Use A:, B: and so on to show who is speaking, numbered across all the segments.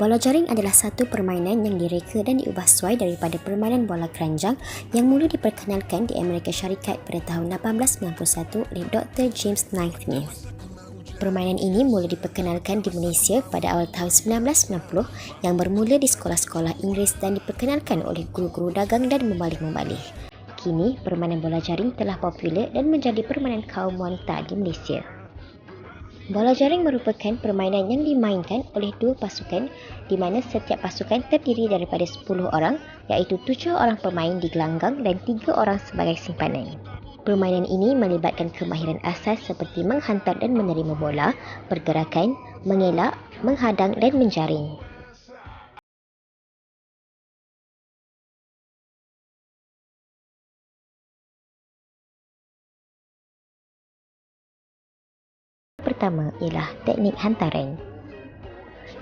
A: Bola jaring adalah satu permainan yang direka dan diubah suai daripada permainan bola keranjang yang mula diperkenalkan di Amerika Syarikat pada tahun 1891 oleh Dr. James Naismith. Permainan ini mula diperkenalkan di Malaysia pada awal tahun 1990 yang bermula di sekolah-sekolah Inggeris dan diperkenalkan oleh guru-guru dagang dan membalih-membalih. Kini, permainan bola jaring telah popular dan menjadi permainan kaum wanita di Malaysia. Bola jaring merupakan permainan yang dimainkan oleh dua pasukan di mana setiap pasukan terdiri daripada 10 orang iaitu 7 orang pemain di gelanggang dan 3 orang sebagai simpanan. Permainan ini melibatkan kemahiran asas seperti menghantar dan menerima bola, pergerakan, mengelak, menghadang dan menjaring. Pertama ialah teknik hantaran.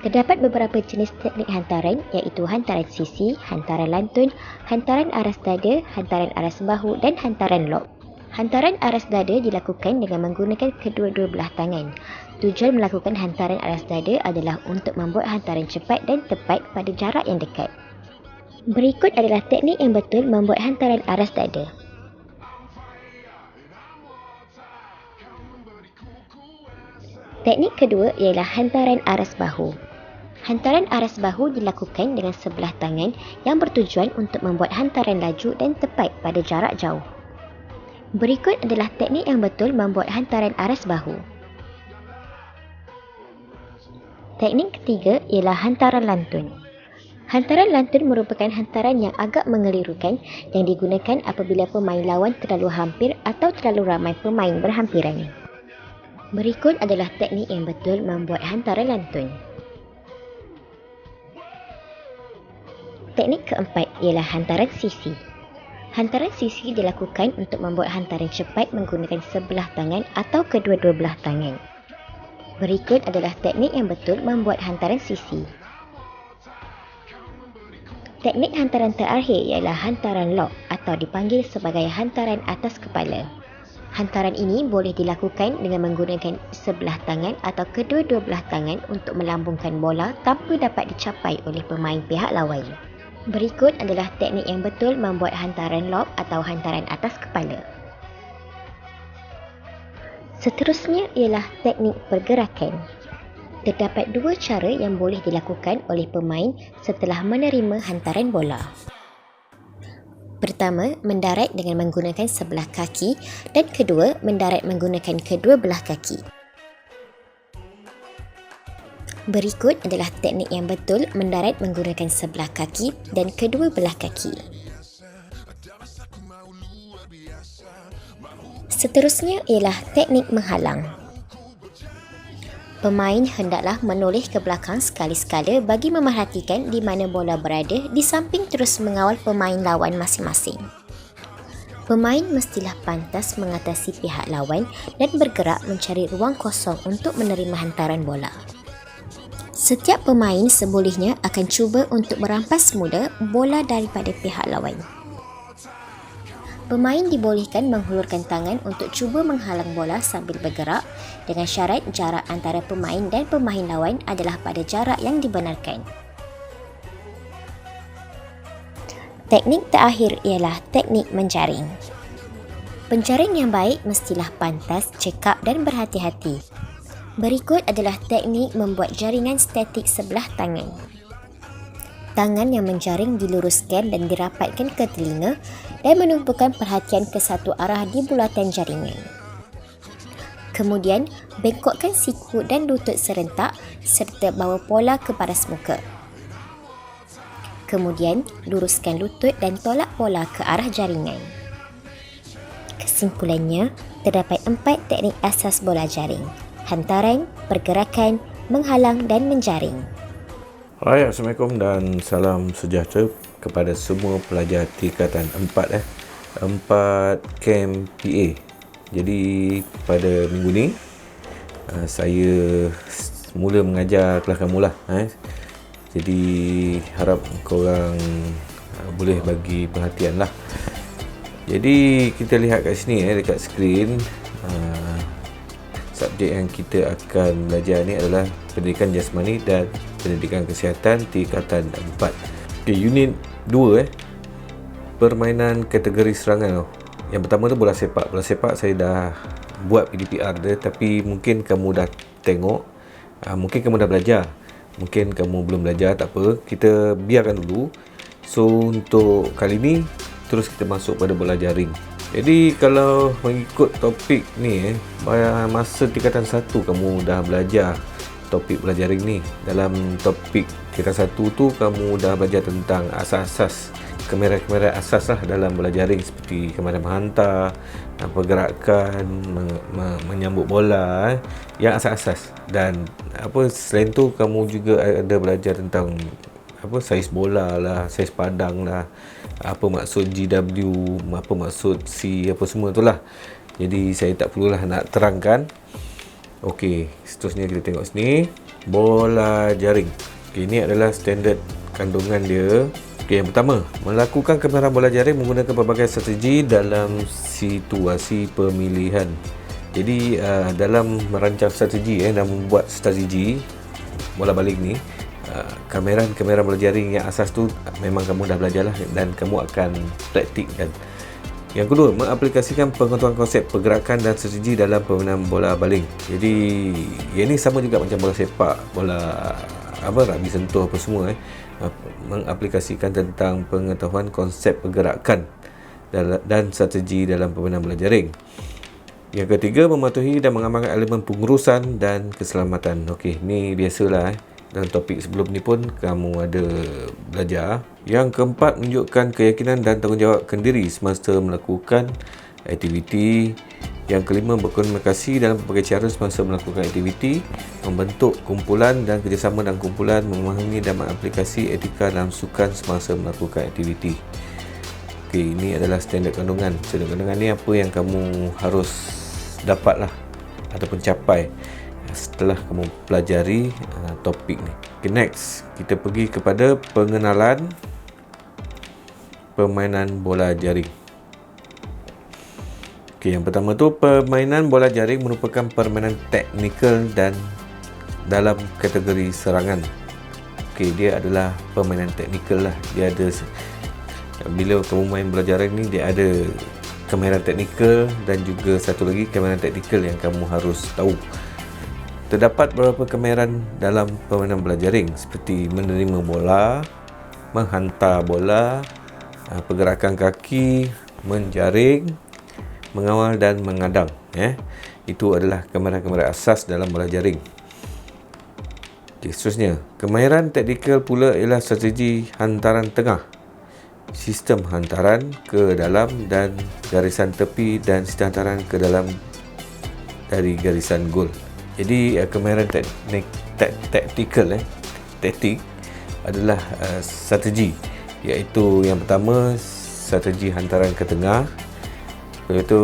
A: Terdapat beberapa jenis teknik hantaran iaitu hantaran sisi, hantaran lantun, hantaran aras dada, hantaran aras bahu dan hantaran lob. Hantaran aras dada dilakukan dengan menggunakan kedua-dua belah tangan. Tujuan melakukan hantaran aras dada adalah untuk membuat hantaran cepat dan tepat pada jarak yang dekat. Berikut adalah teknik yang betul membuat hantaran aras dada. Teknik kedua ialah hantaran aras bahu. Hantaran aras bahu dilakukan dengan sebelah tangan yang bertujuan untuk membuat hantaran laju dan tepat pada jarak jauh. Berikut adalah teknik yang betul membuat hantaran aras bahu. Teknik ketiga ialah hantaran lantun. Hantaran lantun merupakan hantaran yang agak mengelirukan yang digunakan apabila pemain lawan terlalu hampir atau terlalu ramai pemain berhampiran. Berikut adalah teknik yang betul membuat hantaran lantun. Teknik keempat ialah hantaran sisi. Hantaran sisi dilakukan untuk membuat hantaran cepat menggunakan sebelah tangan atau kedua-dua belah tangan. Berikut adalah teknik yang betul membuat hantaran sisi. Teknik hantaran terakhir ialah hantaran lob atau dipanggil sebagai hantaran atas kepala. Hantaran ini boleh dilakukan dengan menggunakan sebelah tangan atau kedua-dua belah tangan untuk melambungkan bola tanpa dapat dicapai oleh pemain pihak lawan. Berikut adalah teknik yang betul membuat hantaran lob atau hantaran atas kepala. Seterusnya ialah teknik pergerakan. Terdapat dua cara yang boleh dilakukan oleh pemain setelah menerima hantaran bola. Pertama, mendarat dengan menggunakan sebelah kaki dan kedua, mendarat menggunakan kedua belah kaki. Berikut adalah teknik yang betul mendarat menggunakan sebelah kaki dan kedua belah kaki. Seterusnya ialah teknik menghalang. Pemain hendaklah menoleh ke belakang sekali-sekala bagi memerhatikan di mana bola berada di samping terus mengawal pemain lawan masing-masing. Pemain mestilah pantas mengatasi pihak lawan dan bergerak mencari ruang kosong untuk menerima hantaran bola. Setiap pemain sebolehnya akan cuba untuk merampas mudah bola daripada pihak lawan. Pemain dibolehkan menghulurkan tangan untuk cuba menghalang bola sambil bergerak dengan syarat jarak antara pemain dan pemain lawan adalah pada jarak yang dibenarkan. Teknik terakhir ialah teknik menjaring. Penjaring yang baik mestilah pantas, cekap dan berhati-hati. Berikut adalah teknik membuat jaringan statik sebelah tangan. Tangan yang menjaring diluruskan dan dirapatkan ke telinga dan menumpukan perhatian ke satu arah di bulatan jaringan. Kemudian, bengkokkan siku dan lutut serentak serta bawa pola ke paras muka. Kemudian, luruskan lutut dan tolak pola ke arah jaringan. Kesimpulannya, terdapat 4 teknik asas bola jaring: hantaran, pergerakan, menghalang dan menjaring.
B: Hai, Assalamualaikum dan salam sejahtera kepada semua pelajar tingkatan 4 Camp PA. Jadi pada minggu ni saya mula mengajar kelas kamu lah. Jadi harap korang boleh bagi perhatian lah. Jadi kita lihat kat sini dekat skrin, subjek yang kita akan belajar ni adalah pendidikan jasmani dan Pendidikan Kesihatan tingkatan 4. Okay, unit 2 permainan kategori serangan. Yang pertama tu bola sepak. Bola sepak saya dah buat PDPR dia, tapi mungkin kamu dah tengok, mungkin kamu dah belajar, mungkin kamu belum belajar, tak apa, kita biarkan dulu. So untuk kali ni terus kita masuk pada bola jaring. Jadi kalau mengikut topik ni masa tingkatan 1 kamu dah belajar topik bola jaring ni. Dalam topik tingkatan 1 tu kamu dah belajar tentang asas-asas, kamera-kamera asas lah dalam bola jaring, seperti kamera menghantar, pergerakan, menyambut bola, yang asas-asas. Dan selain tu kamu juga ada belajar tentang saiz bola lah, saiz padang lah, apa maksud GW, apa maksud C, apa semua tu lah. Jadi saya tak perlulah nak terangkan. Okey, seterusnya kita tengok sini, bola jaring. Okey, ini adalah standard kandungan dia. Okey, yang pertama, melakukan kemahiran bola jaring menggunakan pelbagai strategi dalam situasi pemilihan. Jadi dalam merancang strategi dan membuat strategi bola baling ni, kameran bola jaring yang asas tu memang kamu dah belajar lah, dan kamu akan praktikkan. Yang kedua, mengaplikasikan pengetahuan konsep pergerakan dan strategi dalam permainan bola baling. Jadi yang ni sama juga macam bola sepak, bola rugby sentuh, apa semua mengaplikasikan tentang pengetahuan konsep pergerakan dan strategi dalam permainan bola jaring. Yang ketiga, mematuhi dan mengamalkan elemen pengurusan dan keselamatan. Okey, ni biasalah dalam topik sebelum ni pun kamu ada belajar. Yang keempat, menunjukkan keyakinan dan tanggungjawab kendiri semasa melakukan aktiviti. Yang kelima, berkomunikasi dalam berbagai cara semasa melakukan aktiviti, membentuk kumpulan dan kerjasama dalam kumpulan, memahami dan mengaplikasi etika dalam sukan semasa melakukan aktiviti. Okey, ini adalah standard kandungan. Standard kandungan ni apa yang kamu harus dapatlah ataupun capai setelah kamu pelajari topik ni. Okay, next kita pergi kepada pengenalan permainan bola jaring. Okay, yang pertama tu, permainan bola jaring merupakan permainan teknikal dan dalam kategori serangan. Okay, dia adalah permainan teknikal lah. Dia ada, bila kamu main bola jaring ni, dia ada kemahiran teknikal dan juga satu lagi kemahiran teknikal yang kamu harus tahu. Terdapat beberapa kemahiran dalam permainan bola jaring, seperti menerima bola, menghantar bola, pergerakan kaki, menjaring, mengawal dan mengadang. Itu adalah kemahiran-kemahiran asas dalam bola jaring. Okay, seterusnya, kemahiran teknikal pula ialah strategi hantaran tengah, sistem hantaran ke dalam dan garisan tepi, dan sistem hantaran ke dalam dari garisan gol. Jadi kemahiran taktik adalah strategi, iaitu yang pertama strategi hantaran ke tengah, iaitu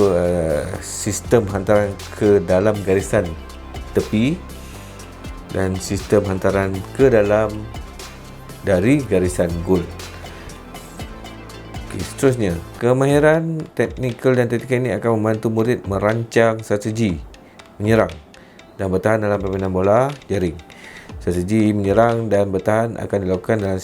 B: sistem hantaran ke dalam garisan tepi, dan sistem hantaran ke dalam dari garisan gol. Okay, seterusnya, kemahiran teknikal dan taktikal ini akan membantu murid merancang strategi menyerang dan bertahan dalam permainan bola jaring. Strategi menyerang dan bertahan akan dilakukan dalam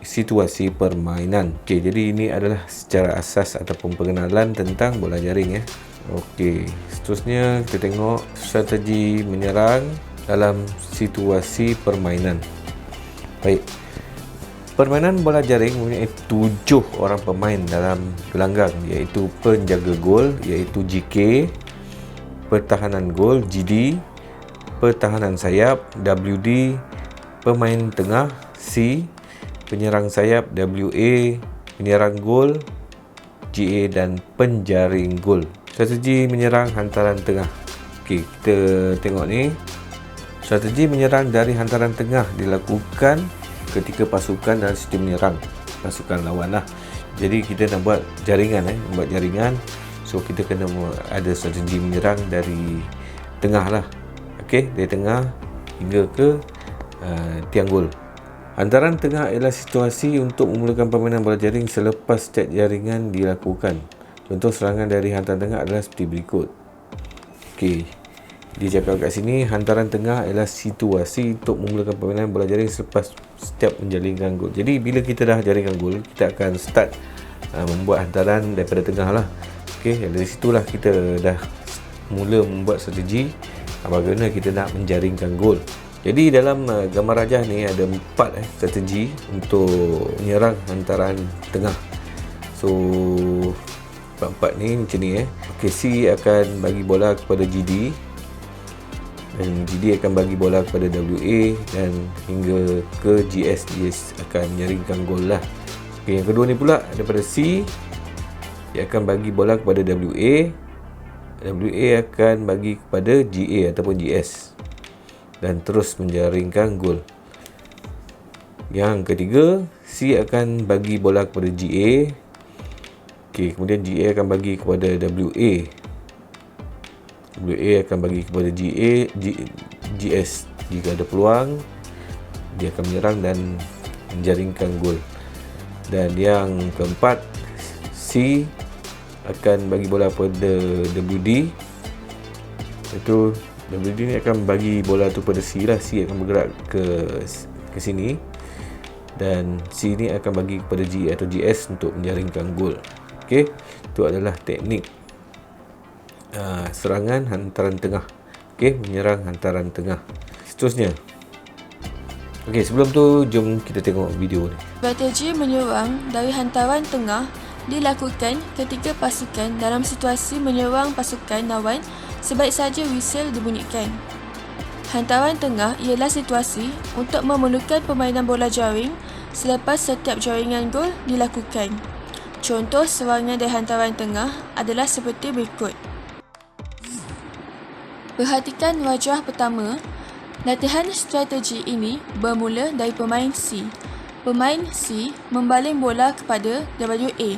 B: situasi permainan. Okey, jadi ini adalah secara asas ataupun pengenalan tentang bola jaring. Okey, seterusnya kita tengok strategi menyerang dalam situasi permainan. Baik. Permainan bola jaring mempunyai 7 orang pemain dalam gelanggang, iaitu penjaga gol iaitu GK, pertahanan gol GD, pertahanan sayap WD, pemain tengah C, penyerang sayap WA, penyerang gol GA, dan penjaring gol. Strategi menyerang hantaran tengah. Okey, kita tengok ni. Strategi menyerang dari hantaran tengah dilakukan ketika pasukan dalam sistem menyerang pasukan lawan lah. Jadi kita nak buat jaringan buat jaringan, so kita kena ada strategi menyerang dari tengah lah. Okey, dari tengah hingga ke tiang gol. Hantaran tengah ialah situasi untuk memulakan permainan bola jaring selepas setiap jaringan dilakukan. Contoh serangan dari hantaran tengah adalah seperti berikut. Okey, Dia cakap kat sini hantaran tengah ialah C2 lah. C untuk memulakan permainan bola jaring selepas setiap menjaringkan gol. Jadi bila kita dah jaringkan gol, kita akan start membuat hantaran daripada tengah lah. Okey, dari situlah kita dah mula membuat strategi bagaimana kita nak menjaringkan gol. Jadi dalam gambar rajah ni ada 4 strategi untuk menyerang hantaran tengah. So 4 ni macam ni Okey, C akan bagi bola kepada GD, dan GD akan bagi bola kepada WA, dan hingga ke GS. GS akan menyaringkan gol lah. Okay, yang kedua ni pula daripada C, dia akan bagi bola kepada WA. WA akan bagi kepada GA ataupun GS, dan terus menjaringkan gol. Yang ketiga, C akan bagi bola kepada GA. Okay, kemudian GA akan bagi kepada WA. WA akan bagi kepada GS. Jika ada peluang, dia akan menyerang dan menjaringkan gol. Dan yang keempat, C akan bagi bola kepada WD. Itu WD ni akan bagi bola tu pada C lah. C akan bergerak ke sini, dan C ni akan bagi kepada G atau GS untuk menjaringkan gol. Okey, itu adalah teknik serangan hantaran tengah. Okey, menyerang hantaran tengah. Seterusnya, okey, sebelum tu jom kita tengok video ni.
C: Strategi menyerang dari hantaran tengah dilakukan ketika pasukan dalam situasi menyerang pasukan lawan sebaik saja whistle dibunyikan. Hantaran tengah ialah situasi untuk memulakan permainan bola jaring selepas setiap jaringan gol dilakukan. Contoh serangan dari hantaran tengah adalah seperti berikut. Perhatikan wajah pertama. Latihan strategi ini bermula dari pemain C. Pemain C membaling bola kepada WA.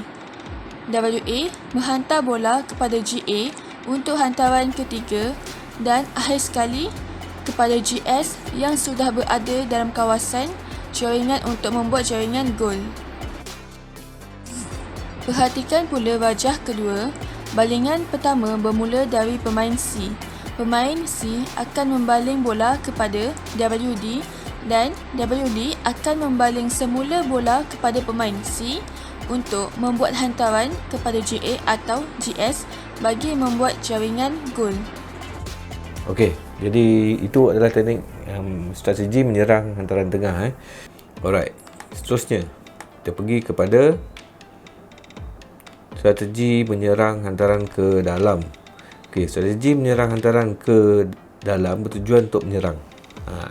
C: WA menghantar bola kepada GA untuk hantaran ketiga, dan akhir sekali kepada GS yang sudah berada dalam kawasan jaringan untuk membuat jaringan gol. Perhatikan pula wajah kedua. Balingan pertama bermula dari pemain C. Pemain C akan membaling bola kepada WD, dan WD akan membaling semula bola kepada pemain C untuk membuat hantaran kepada GA atau GS bagi membuat jaringan gol.
B: Okey, jadi itu adalah teknik strategi menyerang hantaran tengah. Alright, seterusnya kita pergi kepada strategi menyerang hantaran ke dalam. Okey, strategi menyerang hantaran ke dalam bertujuan untuk menyerang.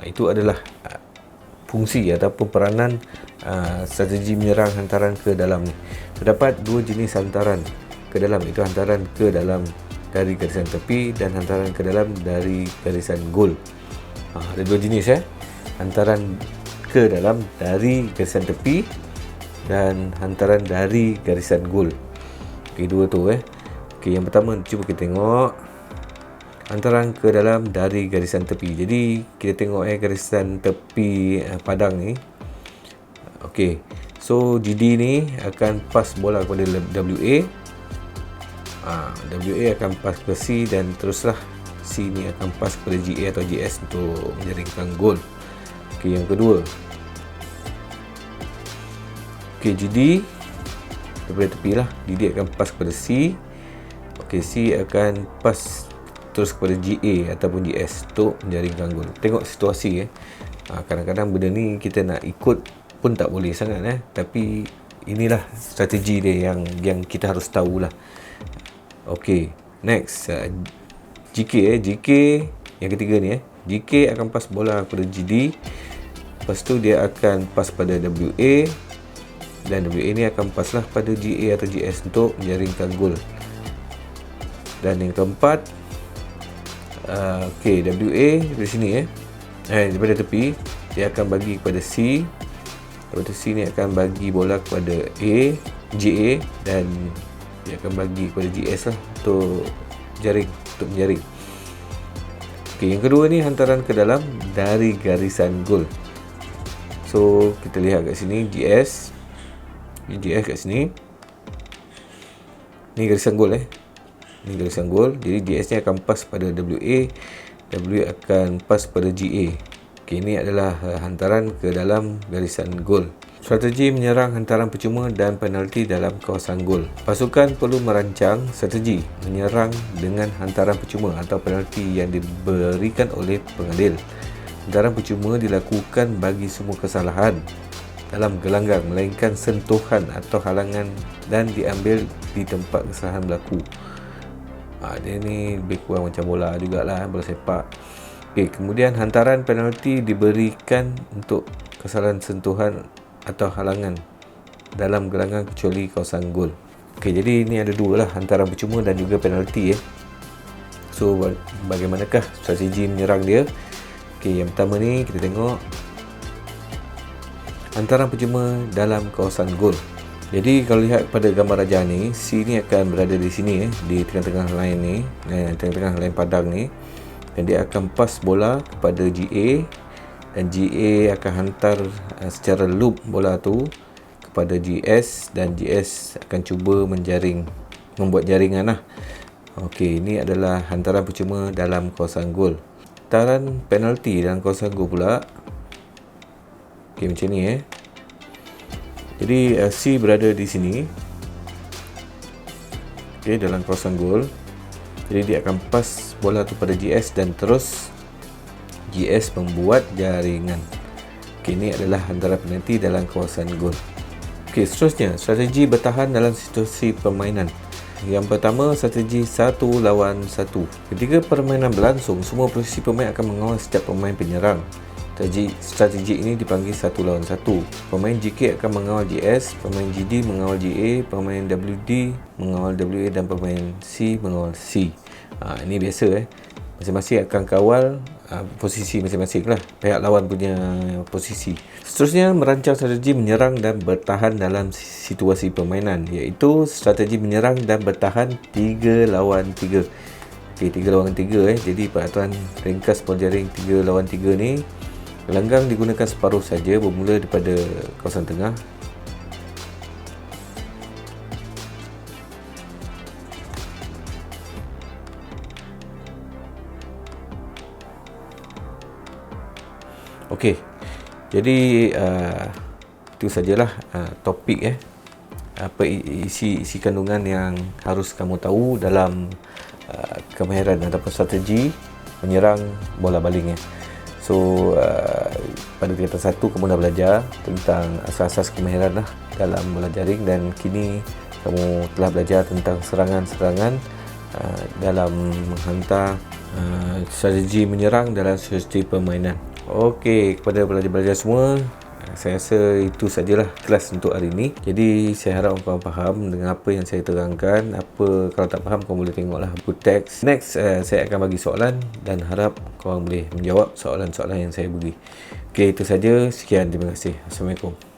B: Itu adalah fungsi ataupun peranan strategi menyerang hantaran ke dalam ni. Terdapat dua jenis hantaran ke dalam, iaitu hantaran ke dalam dari garisan tepi dan hantaran ke dalam dari garisan gol. Ada dua jenis hantaran ke dalam dari garisan tepi dan hantaran dari garisan gol. Okey, dua tu Okey, yang pertama cuba kita tengok hantaran ke dalam dari garisan tepi. Jadi kita tengok garisan tepi padang ni. Okey, so GD ni akan pass bola kepada WA. WA akan pass ke C, dan teruslah C ni akan pass kepada GA atau GS untuk menjaringkan gol. Okey, yang kedua, okey, GD daripada tepi lah. GD akan pass kepada C. Okey, C akan pass terus kepada GA ataupun GS untuk menjaringkan gol. Tengok situasi kadang-kadang benda ni kita nak ikut pun tak boleh sangat tapi inilah strategi dia yang kita harus tahulah. Okey, next GK yang ketiga ni GK akan pass bola kepada GD. Lepas tu dia akan pass pada WA, dan WA ni akan pass lah pada GA atau GS untuk menjaringkan gol. Dan yang keempat, okey, WA dari sini daripada tepi dia akan bagi kepada C. Lepas tu C ni akan bagi bola kepada GA, dan dia akan bagi kepada GS lah untuk menjaring. Okey, yang kedua ni hantaran ke dalam dari garisan gol. So kita lihat kat sini GS kat sini. Ni garisan gol Ni garisan gol. Jadi GS ni akan pass pada WA, W akan pass pada GA. Okey, ini adalah hantaran ke dalam garisan gol. Strategi menyerang hantaran percuma dan penalti dalam kawasan gol. Pasukan perlu merancang strategi menyerang dengan hantaran percuma atau penalti yang diberikan oleh pengadil. Hantaran percuma dilakukan bagi semua kesalahan dalam gelanggang melainkan sentuhan atau halangan dan diambil di tempat kesalahan berlaku. Dia ni lebih kurang macam bola jugalah, bola sepak. Okey, kemudian hantaran penalti diberikan untuk kesalahan sentuhan atau halangan dalam gelanggang kecuali kawasan gol. Okey, jadi ini ada dua lah, hantaran percuma dan juga penalti. So bagaimanakah strategi menyerang dia? Okey, yang pertama ni kita tengok hantaran percuma dalam kawasan gol. Jadi kalau lihat pada gambar rajah ni, C ni akan berada di sini di tengah-tengah line ni, tengah-tengah line padang ni, dan dia akan pass bola kepada GA dan GA akan hantar secara loop bola tu kepada GS dan GS akan cuba membuat jaringan lah. Okey, ini adalah hantaran percuma dalam kawasan gol. Hantaran penalti dalam kawasan gol pula. Okey, macam ni Jadi C berada di sini. Okey, dalam kawasan gol. Jadi dia akan pass bola tu pada GS dan terus GS membuat jaringan. Okey, ini adalah hantaran penalti dalam kawasan gol. Okey, seterusnya strategi bertahan dalam situasi permainan. Yang pertama, strategi 1 lawan 1. Ketika permainan berlangsung, semua posisi pemain akan mengawal setiap pemain penyerang. Strategi ini dipanggil 1 lawan 1. Pemain GK akan mengawal GS, pemain GD mengawal GA, pemain WD mengawal WA dan pemain C mengawal C. Ini biasa masing-masing akan kawal posisi masing-masing lah, pihak lawan punya posisi. Seterusnya, merancang strategi menyerang dan bertahan dalam situasi permainan, iaitu strategi menyerang dan bertahan 3 lawan 3. Okey, 3 lawan 3 Jadi peraturan ringkas bola jaring 3 lawan 3 ni, gelanggang digunakan separuh saja bermula daripada kawasan tengah. Okey, jadi itu sajalah topik apa isi kandungan yang harus kamu tahu dalam kemahiran ataupun strategi menyerang bola baling. So pada tingkatan 1 kamu dah belajar tentang asas-asas kemahiran dalam bola jaring, dan kini kamu telah belajar tentang serangan-serangan dalam menghantar strategi menyerang dalam situasi permainan. Okey, kepada pelajar-pelajar semua, saya rasa itu sajalah kelas untuk hari ini. Jadi saya harap korang faham dengan apa yang saya terangkan. Kalau tak faham, korang boleh tengoklah buku teks. Next, saya akan bagi soalan dan harap korang boleh menjawab soalan-soalan yang saya beri. Okey, itu saja. Sekian, terima kasih. Assalamualaikum.